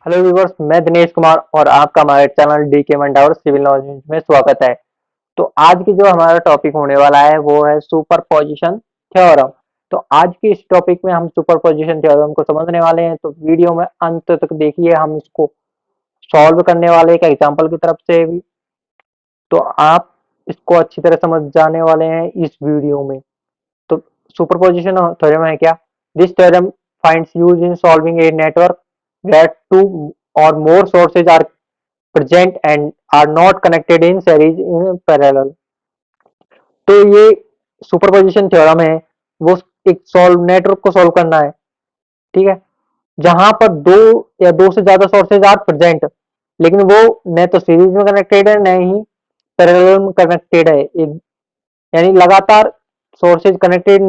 Hello viewers, मैं दिनेश कुमार और आपका हमारे चैनल डी के मंडावर सिविल नॉलेज में स्वागत है। तो आज की जो हमारा टॉपिक होने वाला है वो है सुपरपोजिशन थ्योरम। तो आज के इस टॉपिक में हम सुपरपोजिशन थ्योरम को समझने वाले हैं। तो वीडियो में अंत तक देखिए, हम इसको सॉल्व करने वाले एक एग्जांपल की तरफ से भी। तो आप इसको अच्छी तरह समझ जाने वाले हैं इस वीडियो में। तो सुपरपोजिशन थ्योरम है क्या? This theorem finds use in solving a network where two or more sources are present and are not connected in series in parallel। तो ये सुपरपोजिशन थ्योरम है, वो एक सॉल्व नेटवर्क को सॉल्व करना है। ठीक है, जहां पर दो या दो से ज्यादा सोर्सेज आर प्रेजेंट, लेकिन वो न तो सीरीज में कनेक्टेड है न ही पैरेलल में कनेक्टेड है। एक यानी लगातार सोर्सेज कनेक्टेड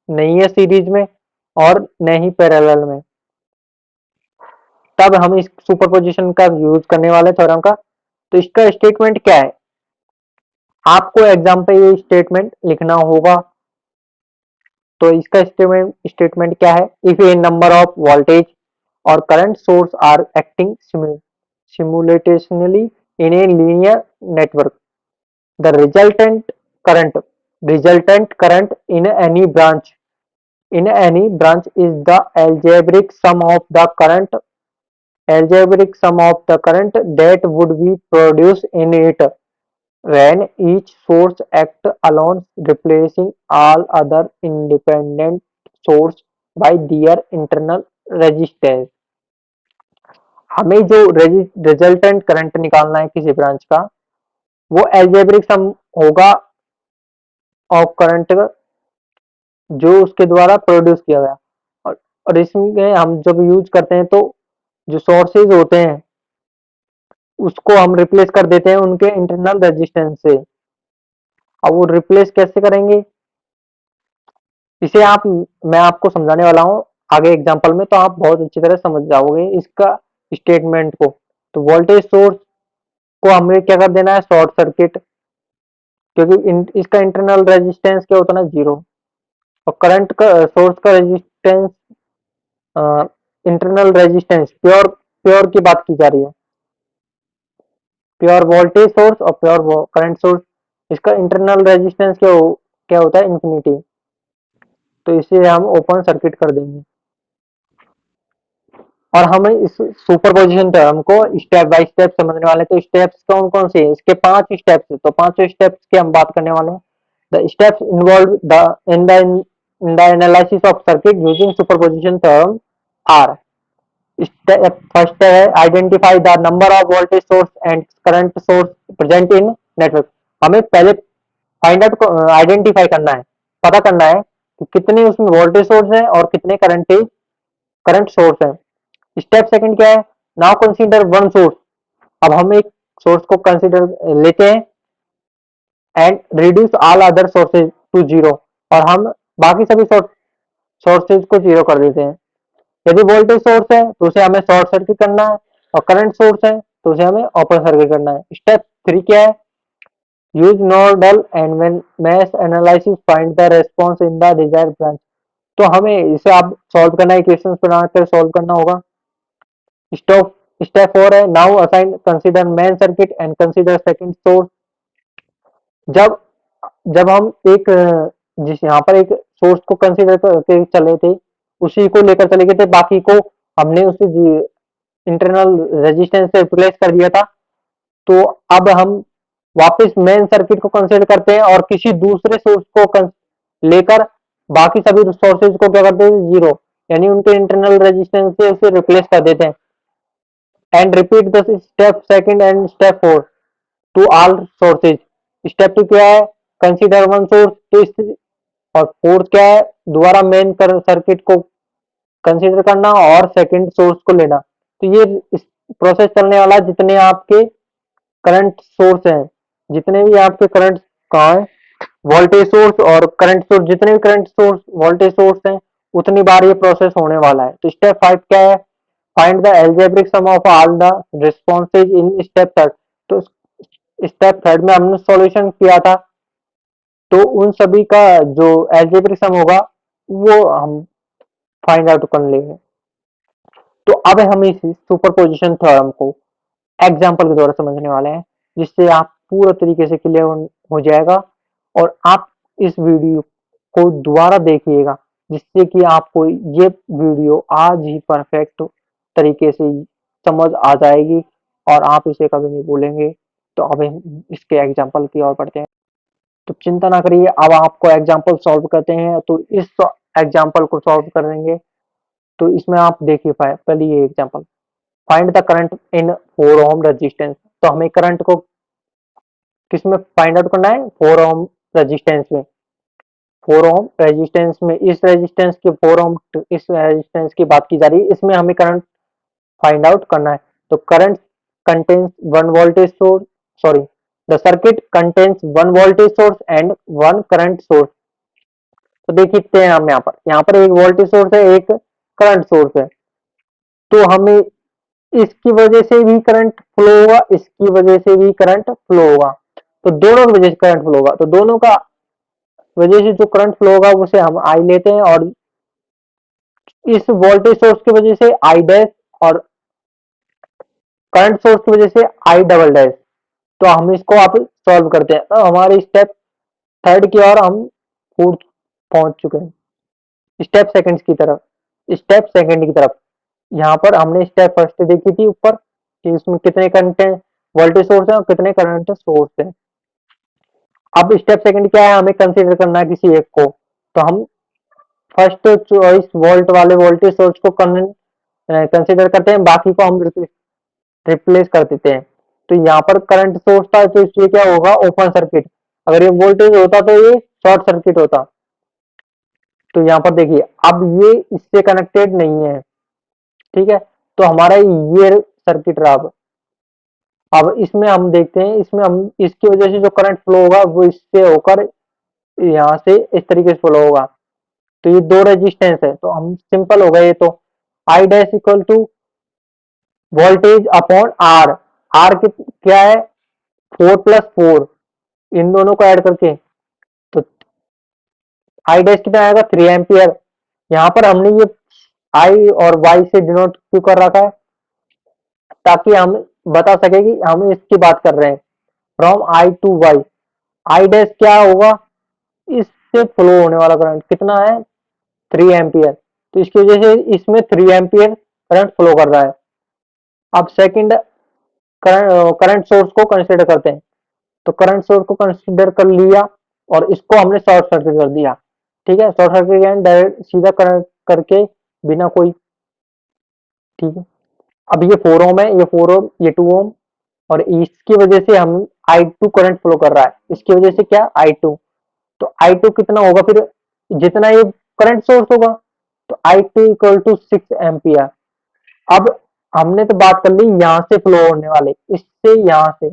नहीं है सीरीज में और न ही पैरेलल में। तब हम इस सुपरपोजिशन का यूज करने वाले थ्योरम का। तो इसका स्टेटमेंट क्या है? आपको एग्जाम पे ये स्टेटमेंट लिखना होगा। तो इसका स्टेटमेंट क्या है? If a number of voltage और current source are acting simultaneously in a linear network, the resultant current in any branch is the algebraic sum of the current that would be produced in it when each source act alone, replacing all other independent source by their internal resistance। हमें जो resultant current निकालना है किसी branch का, वो algebraic sum होगा of current जो उसके द्वारा प्रोड्यूस किया गया। और इसमें हम जब यूज करते हैं तो जो सोर्सेज होते हैं उसको हम रिप्लेस कर देते हैं उनके इंटरनल रेजिस्टेंस से। अब वो रिप्लेस कैसे करेंगे, इसे मैं आपको समझाने वाला हूँ आगे एग्जांपल में। तो आप बहुत अच्छी तरह समझ जाओगे इसका स्टेटमेंट को। तो वोल्टेज सोर्स को हमें क्या कर देना है? शॉर्ट सर्किट, क्योंकि इसका इंटरनल रेजिस्टेंस क्या होता है ना, जीरो। और करंट का सोर्स का resistance, internal resistance pure pure की बात की जा रही है। प्योर वोल्टेज सोर्स और प्योर करंट सोर्स, इसका इंटरनल रेजिस्टेंस क्या होता है? इंफिनिटी। तो इसे हम ओपन सर्किट कर देंगे। और हमें इस सुपरपोजिशन थ्योरम को स्टेप बाय स्टेप समझने वाले। तो स्टेप्स कौन कौन से हैं? इसके 5 स्टेप्स हैं। तो पांचों स्टेप्स की हम बात करने वाले हैं। The steps involve the in the analysis of circuit using superposition theorem are. Step first है identify the number of voltage source and current source present in network. हमें पहले फाइंड आउट आइडेंटिफाई करना है, पता करना है कि कितने उसमें वोल्टेज सोर्स है और कितने करंट सोर्स है। स्टेप सेकंड क्या है? Now consider one source. अब हम एक सोर्स को कंसीडर लेते हैं and reduce all other sources to zero. और हम बाकी सभी सोर्सेज को जीरो कर देते हैं। यदि वोल्टेज सोर्स है तो उसे हमें शॉर्ट सर्किट करना है, और करंट सोर्स है तो उसे हमें ओपन सर्किट करना है। स्टेप थ्री क्या है? Use nodal and mesh analysis find the response in the desired branch. तो हमें इसे आप सॉल्व करना है, इक्वेशंस बनाकर सॉल्व करना होगा। स्टॉप स्टेप 4 है now assign consider main circuit and consider second source. जब जब हम एक जिस यहाँ पर एक सोर्स को कंसीडर करके चले थे, उसी को लेकर चले गए थे, बाकी को हमने उसे इंटरनल रेजिस्टेंस से रिप्लेस कर दिया था। तो अब हम वापस मेन सर्किट को कंसीडर करते हैं और किसी दूसरे सोर्स को लेकर बाकी सभी सोर्सेज को क्या करते हैं? जीरो, यानी उनके इंटरनल रेजिस्टेंस से उसे रिप्लेस कर देते हैं। And repeat the step second and step 4 to all sources. Step 2 क्या है? Consider one source. तो इस और फोर्थ क्या है? दोबारा मेन सर्किट को कंसीडर करना और सेकंड सोर्स को लेना। तो ये प्रोसेस चलने वाला है जितने आपके करंट सोर्स हैं, जितने भी आपके करंट कहाँ है, वोल्टेज सोर्स और करंट सोर्स, जितने भी करंट सोर्स वोल्टेज सोर्स हैं, उतनी बार ये प्रोसेस होने वाला है। तो स्टेप 5 क्या है? Find the algebraic sum of all the responses in step third. तो स्टेप थर्ड में हमने सॉल्यूशन किया था, तो उन सभी का जो एल्जेब्रिक सम होगा वो हम फाइंड आउट कर लेंगे। तो अब हम इस सुपरपोजिशन थ्योरम को एग्जाम्पल के द्वारा समझने वाले हैं, जिससे आप पूरा तरीके से क्लियर हो जाएगा और आप इस वीडियो को दोबारा देखिएगा, जिससे कि आपको ये वीडियो आज ही परफेक्ट तरीके से समझ आ जाएगी और आप इसे कभी नहीं भूलेंगे। तो अब हम इसके एग्जाम्पल की ओर बढ़ते हैं। तो चिंता ना करिए, अब आपको एग्जाम्पल सॉल्व करते हैं। तो इस एग्जाम्पल को सॉल्व करेंगे, तो इसमें आप देखिए पहले ये example, find the current in 4 ohm resistance. तो हमें करंट को किसमें फाइंड आउट करना है? 4 ओम रेजिस्टेंस में। 4 ओम रेजिस्टेंस में, इस रेजिस्टेंस के 4 ओम, इस रेजिस्टेंस की बात की जा रही है, इसमें हमें करंट फाइंड आउट करना है। तो current contains one voltage source, sorry, the circuit contains one voltage source and one current source. तो देख सकते हैं हम यहाँ पर एक वोल्टेज सोर्स है, एक करंट सोर्स है। तो हमें इसकी वजह से भी करंट फ्लो होगा, इसकी वजह से भी करंट फ्लो होगा। तो दोनों की वजह से करंट फ्लो होगा, तो दोनों का वजह से जो करंट फ्लो होगा उसे हम आई लेते हैं, और इस वोल्टेज सोर्स की वजह से आई डैश और करंट सोर्स की वजह से आई डबल डैश। तो हम इसको आप सॉल्व करते हैं। तो हमारे स्टेप थर्ड की ओर हम फोर्थ पहुंच चुके हैं, स्टेप सेकंड की तरफ। स्टेप सेकंड की तरफ, यहाँ पर हमने स्टेप फर्स्ट देखी थी ऊपर कि इसमें कितने करंट वोल्टेज सोर्स है और कितने करंट सोर्स है। अब स्टेप सेकंड क्या है? हमें कंसीडर करना है किसी एक को। तो हम फर्स्ट चॉइस वोल्ट वाले वोल्टेज सोर्स को कंसीडर करते हैं, बाकी को हम रिप्लेस कर देते हैं। तो यहाँ पर करंट सोर्स था, तो इसलिए क्या होगा? Open circuit. अगर ये वोल्टेज होता तो ये शॉर्ट सर्किट होता। तो यहाँ पर देखिए, अब ये इससे कनेक्टेड नहीं है, ठीक है। तो हमारा ये सर्किट रहा। अब इसमें हम देखते हैं, इसमें हम इसकी वजह से जो करंट फ्लो होगा वो इससे होकर यहाँ से इस तरीके से फ्लो होगा। तो ये दो रेजिस्टेंस है, तो हम सिंपल हो गए ये तो। I dash equal to voltage upon R. R क्या है? 4+4, इन दोनों को ऐड करके तो आई डैश कितना आएगा? 3 एम्पियर। यहाँ पर हमने ये आई और वाई से डिनोट क्यों कर रखा है? ताकि हम बता सके कि हम इसकी बात कर रहे हैं, from I to Y. I dash क्या होगा? इससे फ्लो होने वाला करंट कितना है? 3 एम्पियर। तो इसकी वजह से इसमें 3 एम्पियर करंट फ्लो कर रहा है। अब सेकंड करंट सोर्स को कंसिडर करते हैं। तो करंट सोर्स को कंसिडर कर लिया और इसको हमने शॉर्ट सर्किट कर दिया, ठीक है। शॉर्ट सर्किट यानी डायरेक्ट सीधा करंट करके, बिना कोई, ठीक है। अब ये 4 ओम है, ये 4 ओम, ये 2 ओम, और इसकी वजह से हम I2 करंट फ्लो कर रहा है। इसकी वजह से क्या? I2। तो I2 कितना होगा फिर? जितना ये करंट सोर्स होगा। तो I2 इक्वल टू 6 एम्पियर। अब हमने तो बात कर ली यहाँ से फ्लो होने वाले, इससे यहाँ से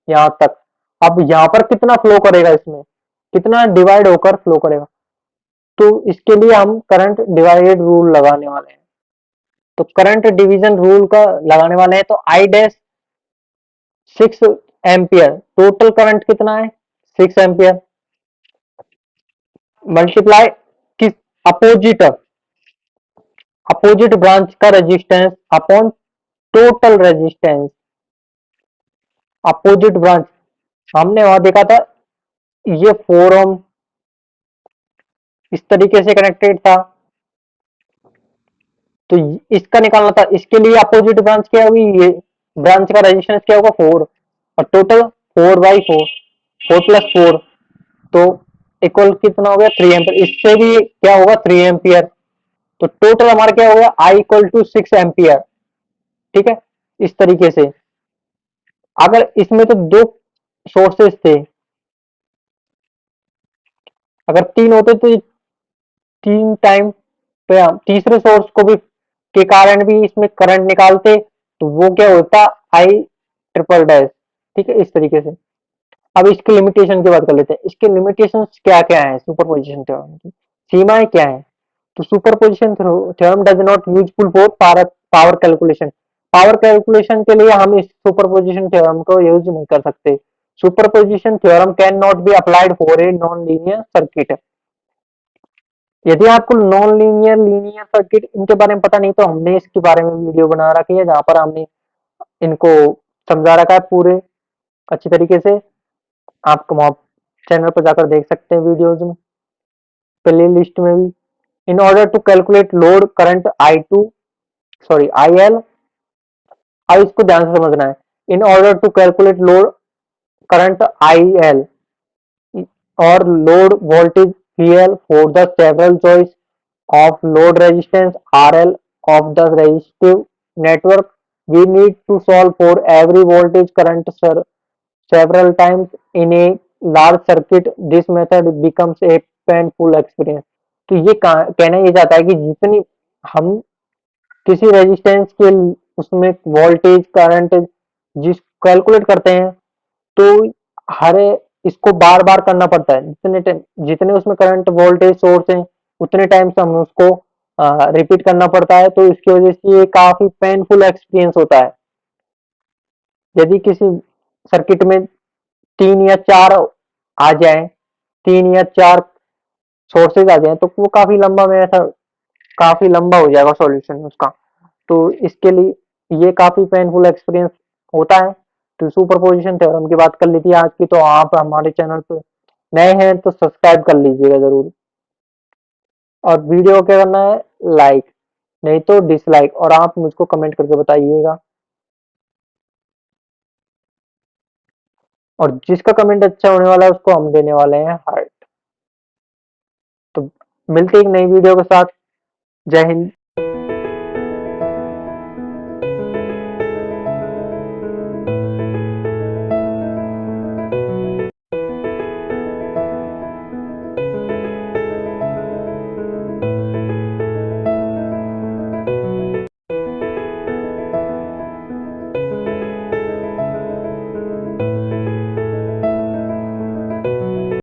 यहाँ तक। अब यहाँ पर कितना फ्लो करेगा, इसमें कितना डिवाइड होकर फ्लो करेगा? तो इसके लिए हम करंट डिवाइडेड रूल लगाने वाले हैं। तो करंट डिवीजन रूल का लगाने वाले हैं। तो I dash 6 ampere, total current कितना है? 6 एम्पियर, मल्टीप्लाई किस? अपोजिट, अपोजिट ब्रांच का resistance upon total resistance. Opposite branch हमने वहां देखा था, ये 4 ओम इस तरीके से कनेक्टेड था, तो इसका निकालना था। इसके लिए अपोजिट ब्रांच क्या होगी? ये ब्रांच का रेजिस्टेंस क्या होगा? 4, और टोटल 4/4, 4+4, तो इक्वल कितना हो गया? 3 एम्पियर। इससे भी क्या होगा? 3 एम्पियर। तो टोटल हमारा क्या हो गया? आई इक्वल टू 6 एम्पियर, ठीक है। इस तरीके से अगर इसमें तो दो सोर्सेस थे, अगर तीन होते तो 3 टाइम पे हम तीसरे सोर्स को भी के कारण भी इसमें करंट निकालते, तो वो क्या होता? आई ट्रिपल डैश, ठीक है। इस तरीके से अब इसकी लिमिटेशन की बात कर लेते हैं। इसके लिमिटेशन क्या क्या है सुपरपोजिशन थ्योरम की? सीमाएं क्या है? तो superposition theorem does not useful for power calculation. Power calculation के लिए हम इस सुपरपोजिशन थ्योरम को यूज नहीं कर सकते। Superposition theorem can not be applied for a non linear circuit. यदि आपको नॉन लीनियर, लीनियर सर्किट इनके बारे में पता नहीं तो हमने इसके बारे में वीडियो बना रखी है जहाँ पर हमने इनको समझा रखा है पूरे अच्छी तरीके से। आप वहाँ चैनल पर जाकर देख सकते हैं वीडियोज में, प्ले लिस्ट में भी। In order to calculate load current I L, अब इसको ध्यान से समझना है। In order to calculate load current I L or load voltage VL for the several choice of load resistance RL of the resistive network, we need to solve for every voltage current several times in a large circuit. This method becomes a painful experience. तो ये कहना ये चाहता है कि जितनी हम किसी रेजिस्टेंस के उसमें वोल्टेज करंट जिस कैलकुलेट करते हैं तो हर इसको बार बार करना पड़ता है। जितने उसमें करंट वोल्टेज सोर्स है उतने टाइम से हमें उसको रिपीट करना पड़ता है, तो इसकी वजह से ये काफी पेनफुल एक्सपीरियंस होता है। यदि किसी सर्किट में तीन या चार आ जाए, तीन या चार सोर्सेज आ जाए तो वो काफी लंबा हो जाएगा सॉल्यूशन उसका। तो इसके लिए ये काफी पेनफुल एक्सपीरियंस होता है। तो सुपरपोजिशन थ्योरम की बात कर ली थी आज की, तो आप हमारे चैनल पे नए हैं तो सब्सक्राइब कर लीजिएगा जरूर, और वीडियो को क्या करना है, लाइक, नहीं तो डिसलाइक, और आप मुझको कमेंट करके बताइएगा। और जिसका कमेंट अच्छा होने वाला है उसको हम देने वाले हैं हार्ट। तो मिलते हैं एक नई वीडियो के साथ। जय हिंद।